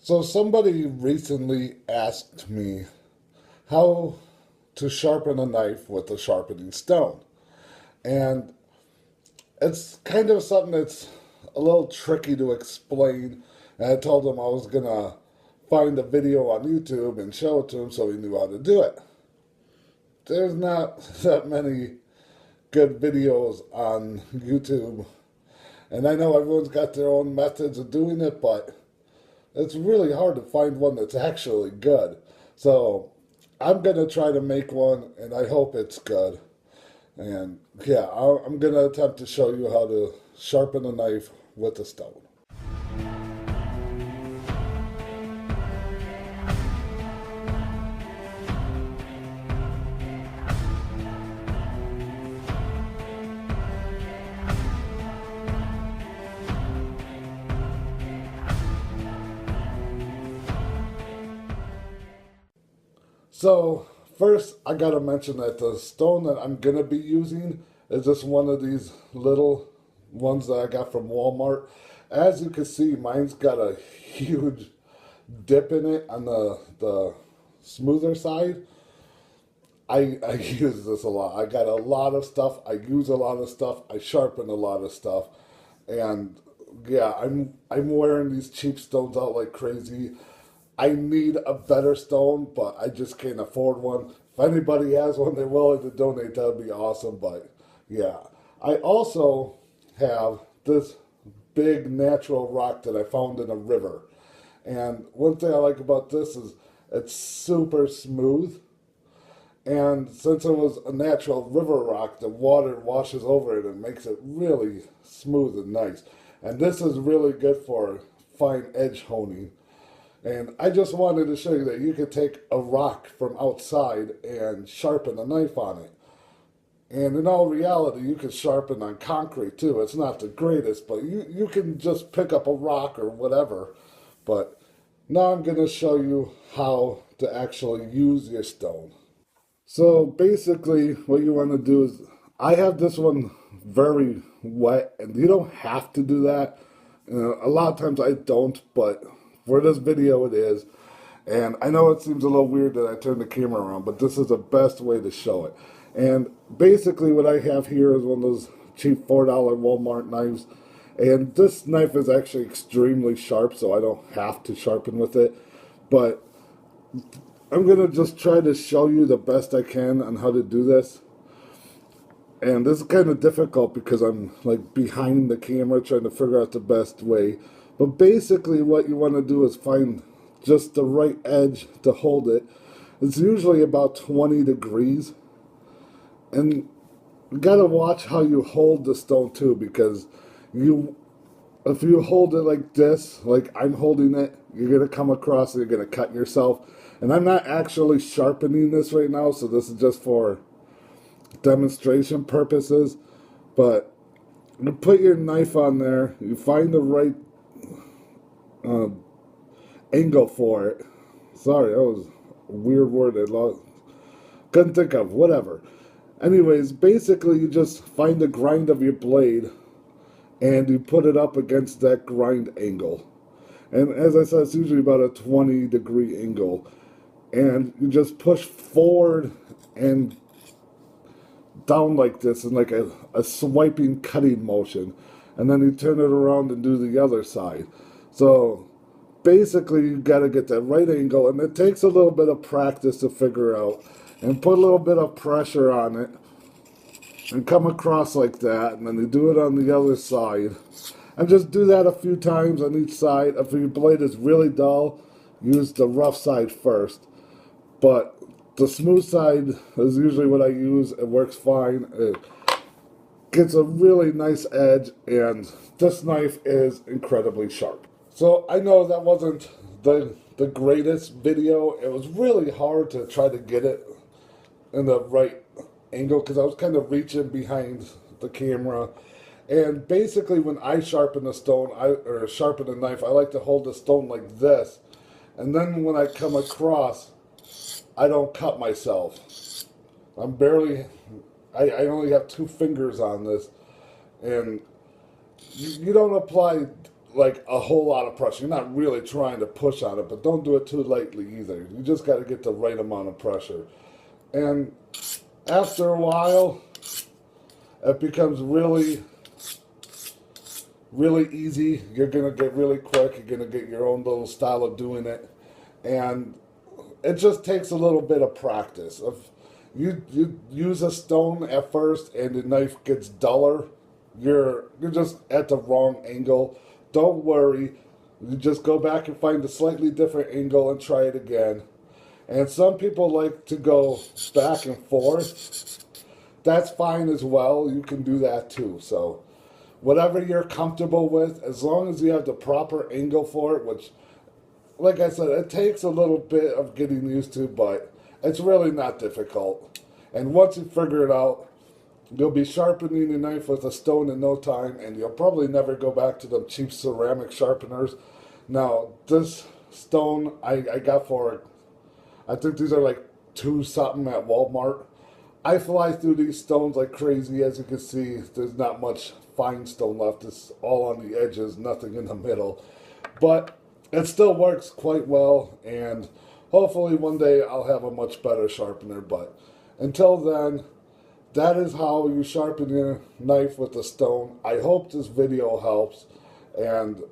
So somebody recently asked me how to sharpen a knife with a sharpening stone. And it's kind of something that's a little tricky to explain. And I told him I was going to find a video on YouTube and show it to him so he knew how to do it. There's not that many good videos on YouTube. And I know everyone's got their own methods of doing it, but it's really hard to find one that's actually good. So I'm going to try to make one, and I hope it's good. And yeah, I'm going to attempt to show you how to sharpen a knife with a stone. So, first, I gotta mention that the stone that I'm gonna be using is just one of these little ones that I got from Walmart. As you can see, mine's got a huge dip in it on the smoother side. I use this a lot. I got a lot of stuff. I use a lot of stuff. I sharpen a lot of stuff. And yeah, I'm wearing these cheap stones out like crazy. I need a better stone, but I just can't afford one. If anybody has one they're willing to donate, that would be awesome. But yeah, I also have this big natural rock that I found in a river. And one thing I like about this is it's super smooth. And since it was a natural river rock, the water washes over it and makes it really smooth and nice. And this is really good for fine edge honing. And I just wanted to show you that you could take a rock from outside and sharpen a knife on it. And in all reality, you can sharpen on concrete too. It's not the greatest, but you can just pick up a rock or whatever. But now I'm going to show you how to actually use your stone. So basically what you want to do is, I have this one very wet, and you don't have to do that. A lot of times I don't, but for this video it is. And I know it seems a little weird that I turned the camera around, but this is the best way to show it. And basically what I have here is one of those cheap $4 Walmart knives. And this knife is actually extremely sharp, so I don't have to sharpen with it. But I'm going to just try to show you the best I can on how to do this. And this is kind of difficult because I'm like behind the camera trying to figure out the best way. But basically what you want to do is find just the right edge to hold it. It's usually about 20 degrees. And you got to watch how you hold the stone too, because if you hold it like this, like I'm holding it, you're going to come across and you're going to cut yourself. And I'm not actually sharpening this right now, so this is just for demonstration purposes. But you put your knife on there, you find the right angle for it. Sorry, that was a weird word couldn't think of, whatever. Anyways, basically you just find the grind of your blade and you put it up against that grind angle. And as I said, it's usually about a 20-degree angle. And you just push forward and down like this in like a swiping cutting motion. And then you turn it around and do the other side. So basically you got to get that right angle, and it takes a little bit of practice to figure out. And put a little bit of pressure on it and come across like that, and then you do it on the other side. And just do that a few times on each side. If your blade is really dull, use the rough side first. But the smooth side is usually what I use. It works fine. It gets a really nice edge, and this knife is incredibly sharp. So I know that wasn't the greatest video. It was really hard to try to get it in the right angle because I was kind of reaching behind the camera. And basically when I sharpen a stone, or sharpen a knife, I like to hold the stone like this. And then when I come across, I don't cut myself. I'm barely, I only have 2 fingers on this. And you don't apply like a whole lot of pressure. You're not really trying to push on it, but don't do it too lightly either. You just got to get the right amount of pressure. And after a while, it becomes really, really easy. You're going to get really quick. You're going to get your own little style of doing it. And it just takes a little bit of practice. If you use a stone at first and the knife gets duller, you're just at the wrong angle. Don't worry. You just go back and find a slightly different angle and try it again. And some people like to go back and forth. That's fine as well. You can do that too. So whatever you're comfortable with, as long as you have the proper angle for it, which, like I said, it takes a little bit of getting used to, but it's really not difficult. And once you figure it out, you'll be sharpening your knife with a stone in no time, and you'll probably never go back to them cheap ceramic sharpeners. Now, this stone I got for, I think these are like $2 something at Walmart. I fly through these stones like crazy. As you can see, there's not much fine stone left. It's all on the edges, nothing in the middle. But it still works quite well, and hopefully one day I'll have a much better sharpener. But until then, that is how you sharpen your knife with a stone. I hope this video helps, and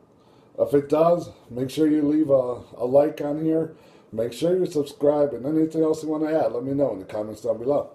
if it does, make sure you leave a like on here. Make sure you subscribe, and anything else you want to add, let me know in the comments down below.